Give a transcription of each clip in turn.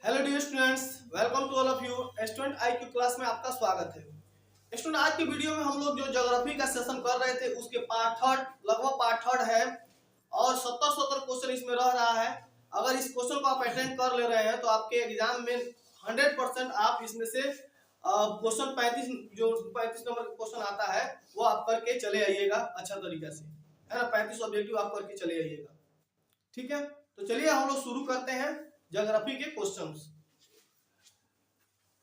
Hello dear students, welcome to all of you. Student IQ class में आपका स्वागत है। स्टूडेंट, आज की वीडियो में हम लोग जो ज्योग्राफी का सेशन कर रहे थे उसके पार्ट थर्ड, लगभग पार्ट थर्ड है और 70 क्वेश्चन इसमें रह रहा है। अगर इस क्वेश्चन को आप अटेंड कर ले रहे हैं तो आपके एग्जाम में 100% आप इसमें से क्वेश्चन 35 जो 35 नंबर का क्वेश्चन आता है वो आप करके चले आइएगा अच्छा तरीके से, है ना। 35 ऑब्जेक्टिव आप करके चले आइएगा, ठीक है। तो चलिए हम लोग शुरू करते हैं ज्योग्राफी के क्वेश्चंस।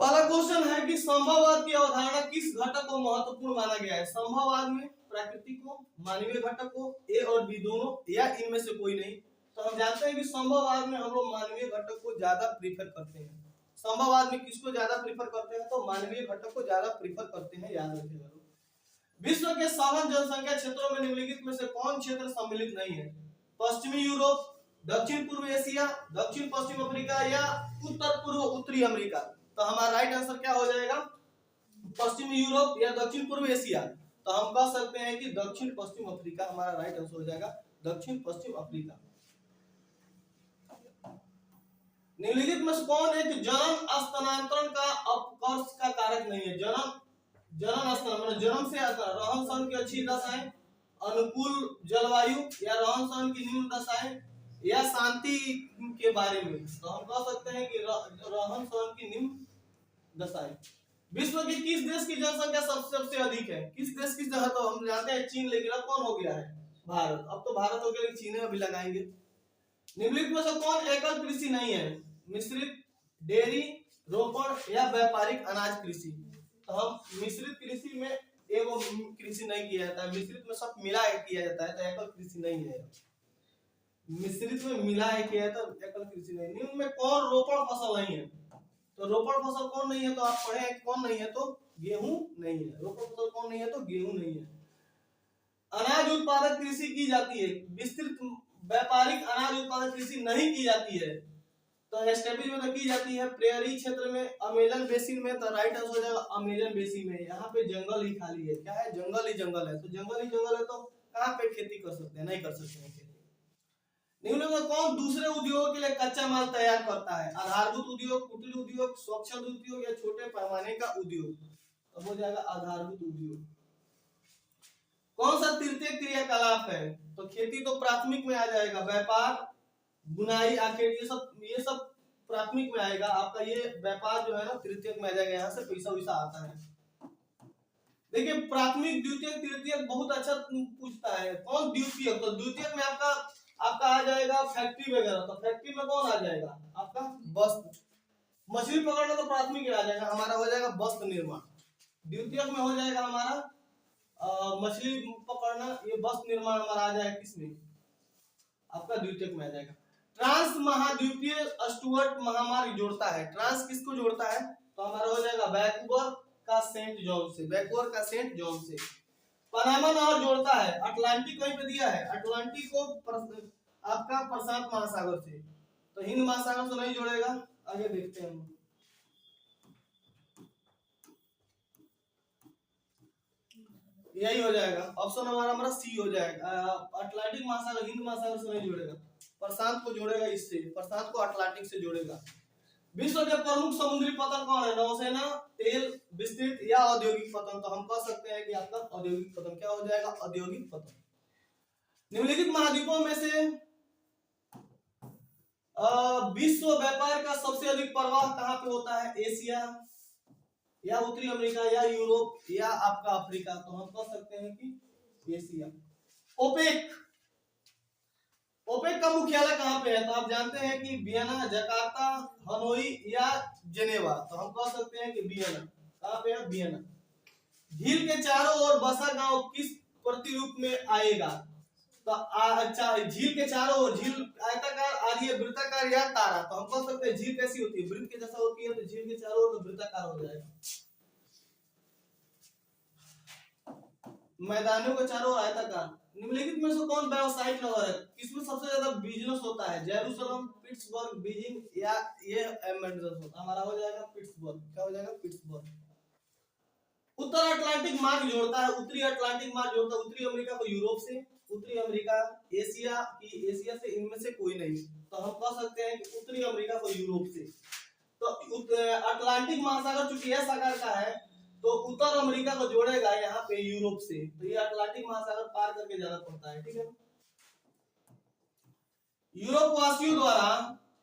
पहला क्वेश्चन है कि संभववाद की अवधारणा किस घटक को महत्वपूर्ण माना गया है। संभववाद में प्रकृति को, मानवीय घटक को, ए और बी दोनों, या इनमें से कोई नहीं। तो हम जानते हैं कि संभववाद में हम लोग मानवीय घटक को ज्यादा प्रीफर करते हैं। संभववाद में किसको ज्यादा प्रीफर करते हैं? तो मानवीय घटक को ज्यादा प्रीफर करते हैं, याद रखिएगा। विश्व के सघन जनसंख्या क्षेत्रों में निम्नलिखित में से कौन क्षेत्र सम्मिलित नहीं है? पश्चिमी यूरोप, दक्षिण पूर्व एशिया, दक्षिण पश्चिम अफ्रीका, या उत्तर पूर्व उत्तरी अमेरिका। तो हमारा राइट आंसर क्या हो जाएगा? पश्चिमी यूरोप या दक्षिण पूर्व एशिया। तो हम कह सकते हैं कि दक्षिण पश्चिम अफ्रीका हमारा राइट आंसर हो जाएगा, दक्षिण पश्चिम अफ्रीका। निम्नलिखित में से कौन एक जन्म स्थानांतरण का अपकर्ष का कारक नहीं है? जन्म स्थानांतरण, जन्म से रहन सहन की अच्छी दशाएं, अनुकूल जलवायु, या रहन सहन की निम्न दशाएं, या शांति के बारे में। तो हम कह सकते हैं कि रहन सहन की निम्न दशाएं। विश्व के किस देश की जनसंख्या सबसे अधिक है? किस देश की? तो हम जानते हैं चीन, लेकिन अब कौन हो गया है? भारत। अब तो भारत हो गया, लेकिन चीन में अभी लगाएंगे। निम्नलिखित में से कौन एकल कृषि नहीं है? मिश्रित, डेयरी, रोपण, या व्यापारिक अनाज कृषि। तो हम मिश्रित कृषि में एगो कृषि नहीं किया जाता है, मिश्रित में सब मिला किया जाता है, तो एकल कृषि नहीं है। मिश्रित में मिला है किया है तो एकल कृषि नहीं। निम्न में कौन रोपण फसल नहीं है? तो रोपण फसल कौन नहीं है? तो आप पढ़े हैं कौन नहीं है? तो गेहूं नहीं है। रोपण फसल कौन नहीं है? तो गेहूं नहीं है। अनाज उत्पादक कृषि की जाती है, विस्तृत व्यापारिक अनाज उत्पादक कृषि नहीं की जाती है। तो एस्टेब्लिश में तो की जाती है, प्रेयरी क्षेत्र में, अमेजन बेसिन में। तो राइट आंसर हो जाएगा अमेजन बेसिन में। यहाँ पे जंगल ही खाली है, क्या है? जंगल ही जंगल है। तो जंगल ही जंगल है तो कहाँ पे खेती कर सकते हैं? नहीं कर सकते हैं खेती। निम्न में कौन दूसरे उद्योगों के लिए कच्चा माल तैयार करता है? आधारभूत उद्योग, कुटीर उद्योग, स्वच्छंद उद्योग, या छोटे पैमाने का उद्योग। तो हो जाएगा आधारभूत उद्योग। कौन सा तृतीय क्रियाकलाप है? तो खेती तो प्राथमिक में आ जाएगा, व्यापार, बुनाई, आखेट, ये सब प्राथमिक में आएगा। आपका ये व्यापार जो है ना तृतीयक में आ जाएगा, यहाँ से पैसा वैसा आता है। देखिए प्राथमिक, द्वितीयक, तृतीयक बहुत अच्छा पूछता है। कौन द्वितीयक? तो द्वितीयक में आपका आ जाएगा फैक्ट्री वगैरह। तो फैक्ट्री में कौन आ जाएगा? आपका वस्त्र। मछली पकड़ना तो प्राथमिक में आ जाएगा, हमारा हो जाएगा वस्त्र निर्माण। द्वितीयक में हो जाएगा हमारा मछली पकड़ना, ये वस्त्र निर्माण हमारा आ जाएगा किसमें? आपका द्वितीयक में आ जाएगा। ट्रांस महाद्वीपीय स्टुअर्ट महामार्ग जोड़ता है। ट्रांस किसको जोड़ता है? तो हमारा हो जाएगा वैंकूवर का सेंट जॉन से, वैंकूवर का सेंट जॉन से। पनामा नहर जोड़ता है, अटलांटिक कहीं पे दिया है, अटलांटिक को आपका प्रशांत महासागर से। तो हिंद महासागर से नहीं जोड़ेगा। आगे देखते हैं हम, यही हो जाएगा ऑप्शन हमारा सी हो जाएगा। अटलांटिक महासागर हिंद महासागर से नहीं जोड़ेगा, प्रशांत को जोड़ेगा इससे, प्रशांत को अटलांटिक से जोड़ेगा। विश्व के प्रमुख समुद्री पतन कौन है? नौसेना, तेल, विस्तृत, या औद्योगिक पतन। तो हम कह सकते हैं कि आपका औद्योगिक पतन। क्या हो जाएगा? औद्योगिक पतन। निम्नलिखित महाद्वीपों में से विश्व व्यापार का सबसे अधिक प्रवाह कहाँ पे होता है? एशिया, या उत्तरी अमेरिका, या यूरोप, या आपका अफ्रीका। तो हम कह सकते हैं कि एशिया। ओपेक, ओपेक का मुख्यालय कहाँ पे है? तो आप जानते हैं कि वियना, जकार्ता, हनोई, या जेनेवा। तो हम कह सकते हैं कि वियना। कहाँ पे है? वियना। झील के चारों ओर बसा गांव किस प्रतिरूप में आएगा? तो अच्छा, झील के चारों ओर, झील आयताकार, आधी वृत्ताकार, या तारा। तो हम कह सकते हैं झील कैसी होती है? वृत्त के जैसा होती है। तो झील के चारों ओर तो वृत्ताकार हो जाएगा। मैदानों के चारों ओर आयताकार। निम्नलिखित में से कौन व्यावसायिक नगर है? किसमें सबसे ज्यादा बिजनेस होता है? जेरूसलम, पिट्सबर्ग, बीजिंग, या ये एमंडस। हमारा हो जाएगा पिट्सबर्ग। क्या हो जाएगा? पिट्सबर्ग। उत्तर अटलांटिक मार्ग जोड़ता है, उत्तरी अटलांटिक मार्ग जोड़ता है उत्तरी अमेरिका को यूरोप से, उत्तरी अमेरिका एशिया की, एशिया से, इनमें से कोई नहीं। तो हम कह सकते हैं कि उत्तरी अमेरिका को यूरोप से। तो अटलांटिक महासागर चूंकि एस आकार का है तो उत्तर अमेरिका को जोड़ेगा यहाँ पे यूरोप से, तो ये अटलांटिक महासागर पार करके जाना पड़ता है, ठीक है। यूरोप वासियों द्वारा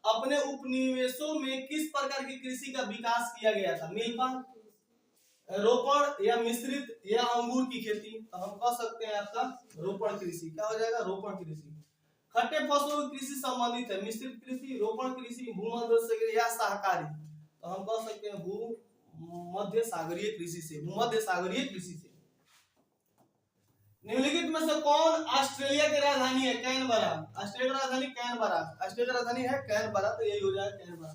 अपने उपनिवेशों में किस प्रकार की कृषि का विकास किया गया था? मिल्पा, रोपण या मिश्रित या अंगूर की खेती? तो हम कह सकते हैं आपका रोपण कृषि। क्या हो जाएगा? रोपण कृषि। खट्टे फसलों की कृषि संबंधित है मिश्रित कृषि, रोपण कृषि, भूमध्य या सहकारी? तो हम कह सकते हैं भूमध्य सागरीय कृषि से, भूमध्य सागरीय कृषि से। निम्नलिखित में से कौन ऑस्ट्रेलिया की राजधानी है? कैनबरा। ऑस्ट्रेलिया की राजधानी कैनबरा, ऑस्ट्रेलिया की राजधानी है कैनबरा, तो यही हो जाएगा कैनबरा।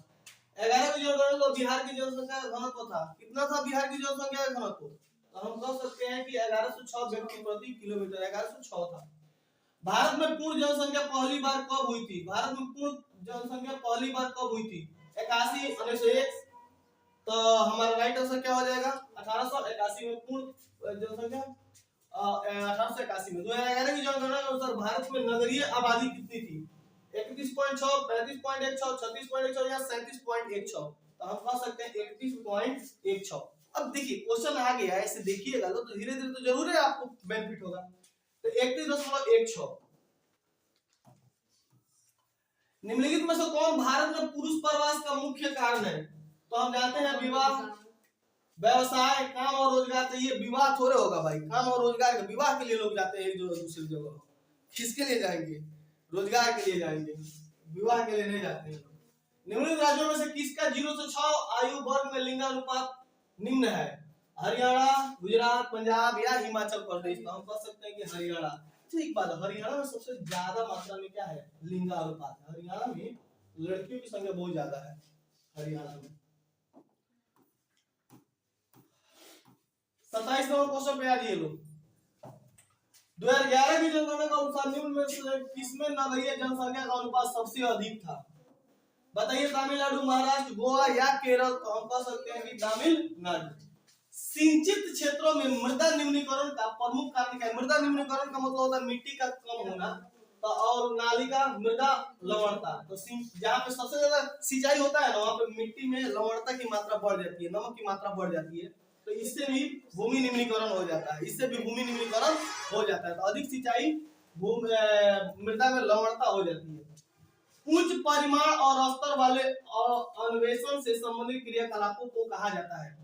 11 की जनगणना तो बिहार की जनसंख्या का घनत्व था, कितना था बिहार की जनसंख्या का घनत्व? तो हम कह सकते हैं कि 1106 व्यक्ति प्रति किलोमीटर, 1106 था। भारत में पूर्ण जनसंख्या पहली बार कब हुई थी? भारत में पूर्ण जनसंख्या पहली बार कब हुई थी? 81, 1901। तो हमारा राइट आंसर क्या हो जाएगा? 1881 में पूर्ण जनसंख्या 1881 में। 2011 की जनगणना के अनुसार भारत में नगरीय आबादी कितनी थी? 31.6, 35.16, 36.16 या 37.16? तो हम कह सकते हैं 31.16। अब देखिए क्वेश्चन आ गया है, ऐसे देखिएगा तो धीरे धीरे तो जरूर है आपको बेनिफिट होगा। तो 31.16। निम्नलिखित में से कौन भारत में पुरुष प्रवास का मुख्य कारण है? तो हम जानते हैं विवाह, व्यवसाय, काम और रोजगार। तो ये विवाह थोड़े होगा भाई, काम और रोजगार के, विवाह के लिए लोग जाते हैं एक दूसरी जगह। किसके लिए जाएंगे? रोजगार के लिए जाएंगे, विवाह के लिए नहीं जाते हैं। निम्नलिखित राज्यों में से किसका 0 से 6 आयु वर्ग में लिंगानुपात निम्न है? हरियाणा, गुजरात, पंजाब या हिमाचल प्रदेश? तो हम कह सकते हैं कि हरियाणा। ठीक बात है, हरियाणा में सबसे ज्यादा मात्रा में क्या है? लिंगानुपात। हरियाणा में लड़कियों की संख्या बहुत ज्यादा है हरियाणा में। 27 नंबर क्वेश्चन पे आ जाइए लोग। 2011 की जनगणना का अनुसार निम्न में से किसमें नगरीय जनसंख्या का अनुपात सबसे अधिक था? बताइए, तमिलनाडु, महाराष्ट्र, गोवा या केरल? तो हम कह सकते हैं कि तमिलनाडु। सिंचित क्षेत्रों में मृदा निम्नीकरण का प्रमुख कारण क्या है? मृदा निम्नीकरण का मतलब होता है मिट्टी का कम होना, तो और नाली का मृदा लवणता। तो जहाँ पे सबसे ज्यादा सिंचाई होता है ना, वहाँ पे मिट्टी में लवणता की मात्रा बढ़ जाती है, नमक की मात्रा बढ़ जाती है, तो इससे भी भूमि निम्नीकरण हो जाता है, इससे भी भूमि निम्नीकरण हो जाता है। तो अधिक सिंचाई मृदा में लवणता हो जाती है। उच्च परिमाण और स्तर वाले अन्वेषण से संबंधित क्रियाकलापों को कहा जाता है?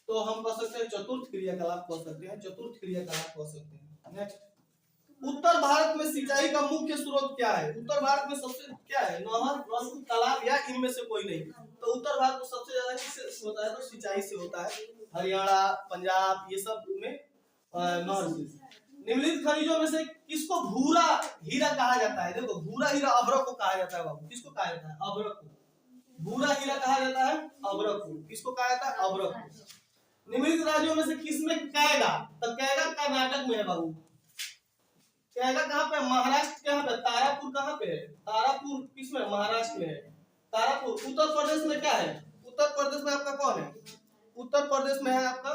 तो हम कह सकते हैं चतुर्थ क्रियाकलाप कह सकते हैं, चतुर्थ क्रियाकलाप कह सकते हैं। नेक्स्ट, उत्तर भारत में सिंचाई का मुख्य स्रोत क्या है? उत्तर भारत में सबसे क्या है? नहर, नलकूप, तालाब या इनमें से कोई नहीं? तो उत्तर भारत में सबसे ज्यादा किससे होता है? तो सिंचाई से होता है। हरियाणा, पंजाब ये सब में नहर से। निम्नलिखित खनिजों में से किसको भूरा हीरा कहा जाता है? देखो, भूरा हीरा अभ्रक को कहा जाता है बाबू। किसको कहा जाता है? अभ्रक को। भूरा हीरा कहा जाता है अभ्रक को। किसको कहा जाता है? अभ्रक को। निम्नलिखित राज्यों में से किसमें कैगा? तो कैगा कर्नाटक में है बाबू। कैगा कहाँ पे? महाराष्ट्र। कहाँ पे? तारापुर कहाँ पे है? तारापुर किसमें? महाराष्ट्र में है तारापुर। उत्तर प्रदेश में क्या है? उत्तर प्रदेश में आपका कौन है? उत्तर प्रदेश में है आपका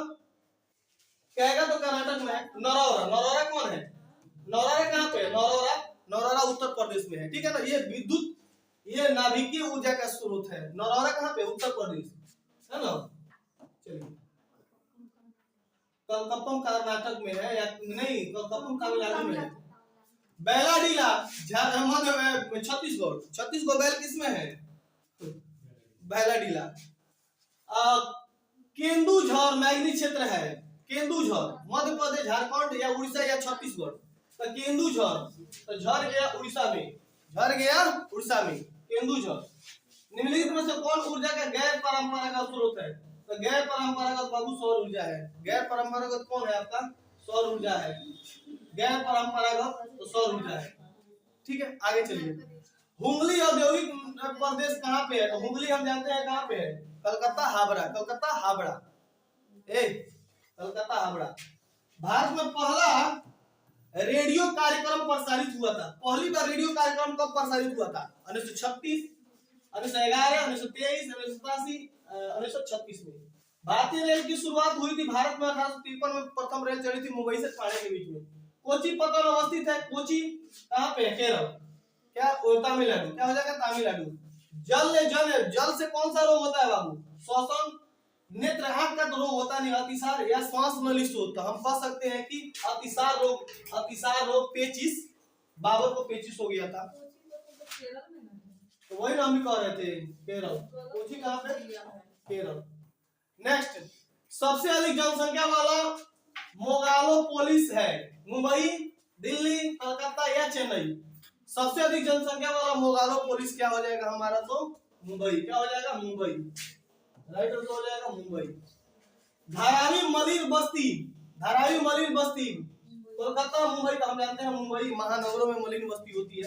कैगा, तो कर्नाटक में है नरौरा। नरौरा कौन है? नरौरा कहाँ पे? नरौरा, नरौरा उत्तर प्रदेश में है, ठीक है ना। ये विद्युत, ये नाभिकीय ऊर्जा का स्रोत है। नरौरा कहाँ पे? उत्तर प्रदेश, है ना। चलिए, कलकप्पम कर्नाटक में है या नहीं? कलकप्पम तमिलनाडु में है। बैलाडीला छत्तीसगढ़। छत्तीसगढ़ बैल किसमें है? बैलाडीला। केंदुझर मैग्नी क्षेत्र है। केंदुझर मध्य प्रदेश, झारखंड या उड़ीसा या छत्तीसगढ़? तो केंदुझर, तो झर गया उड़ीसा में, झर गया उड़ीसा में केंदुझर। निम्नलिखित में से कौन ऊर्जा का गैर परंपरागत स्रोत है? तो गैर परंपरागत बाबू सौर ऊर्जा है। गैर परंपरागत कौन है आपका? सौर ऊर्जा है। गैर परंपरागत तो सौर ऊर्जा है, ठीक है। आगे चलिए, हुगली औद्योगिक प्रदेश कहाँ पे है? तो हुगली हम जानते हैं कहाँ पे है? कलकत्ता हावड़ा, कलकत्ता हावड़ा, कलकत्ता हावड़ा। भारत में पहला रेडियो कार्यक्रम प्रसारित हुआ था। पहली बार रेडियो कार्यक्रम कब प्रसारित हुआ था? 1936, 1911, 1923, 1987, 1936 में। भारतीय रेल की शुरुआत हुई थी भारत में 1853 में। प्रथम रेल चली थी मुंबई से ठाणे के बीच में। कोची पत्तन अवस्थित है। कोची कहाँ पे है? केरल। क्या? तमिलनाडु। क्या हो जाएगा? तमिलनाडु। जल ने जल से कौन सा रोग होता है बाबू? श्वसन, नेत्र आंख का तो रोग होता नहीं, अतिसार या श्वास नली शोथ। तो हम कह सकते हैं कि अतिसार रोग पेचिस, बाबर को पेचिस हो गया था। तो वही ना हम भी कह रहे थे, केरल। कोची कहाँ पे? केरल। नेक्स्ट, सबसे अधिक जनसंख्या वाला मोगालोपोलिस है मुंबई, दिल्ली, कलकत्ता या चेन्नई? सबसे अधिक जनसंख्या वाला मोगालोपोलिस क्या हो जाएगा हमारा? तो मुंबई। क्या हो जाएगा? मुंबई। राइट आंसर हो जाएगा मुंबई। धारावी मलिन बस्ती कोलकाता, मुंबई। तो हम जानते हैं मुंबई महानगरों में मलिन बस्ती होती है।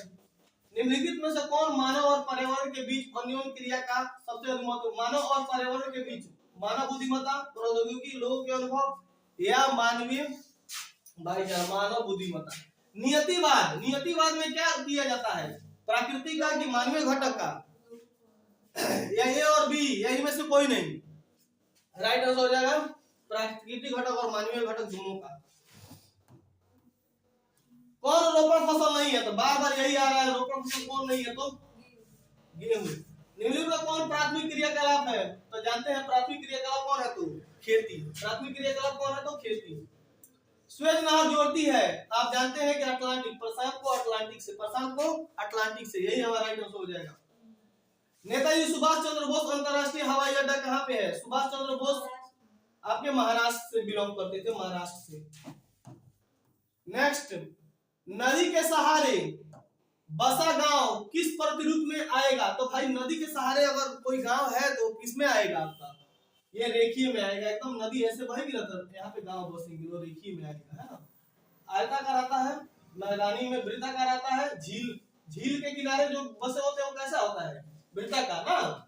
निम्नलिखित में से कौन मानव और पर्यावरण के बीच अन्योन्य क्रिया का सबसे अधिक महत्व? मानव और पर्यावरण के बीच मानव बुद्धिमत्ता, प्रौद्योगिकी, लोगों के अनुभव या मानवीय भाईचारा? मानव बुद्धिमत्ता। नियतिवाद में क्या किया जाता है? प्राकृतिक का कि मानवीय घटक का? या ए और बी, या इनमें से कोई नहीं? राइट आंसर हो जाएगा प्राकृतिक घटक और मानवीय घटक दोनों का। कौन रोपण फसल नहीं है? तो बार बार यही आ रहा है, रोपण फसल कौन नहीं है? तो गेहूं। निम्नलिखित में कौन प्राथमिक क्रियाकलाप है? तो जानते हैं प्राथमिक क्रियाकलाप कौन है? तो खेती। प्राथमिक क्रियाकलाप कौन है? तो खेती। स्वेज नहर जोड़ती है, आप जानते हैं कि अटलांटिक, प्रशांत को अटलांटिक से, यही हमारा राइट आंसर हो जाएगा। नेताजी सुभाष चंद्र बोस अंतरराष्ट्रीय हवाई अड्डा कहाँ पे है? सुभाष चंद्र बोस आपके महाराष्ट्र से बिलोंग करते थे, महाराष्ट्र से। नेक्स्ट, नदी के सहारे बसा गांव किस प्रतिरूप में आएगा? तो भाई नदी के सहारे अगर कोई गांव है तो किसमें आएगा आपका? ये रेखीय में आएगा, एकदम नदी ऐसे बहेगी ना तो यहाँ पे गांव बसेंगे, वो रेखीय में आएगा, है ना। आयताकार आता है, मैदानी में वृत्ताकार आता है, झील के किनारे जो बसे होते हैं वो कैसा होता है? वृत्ताकार ना।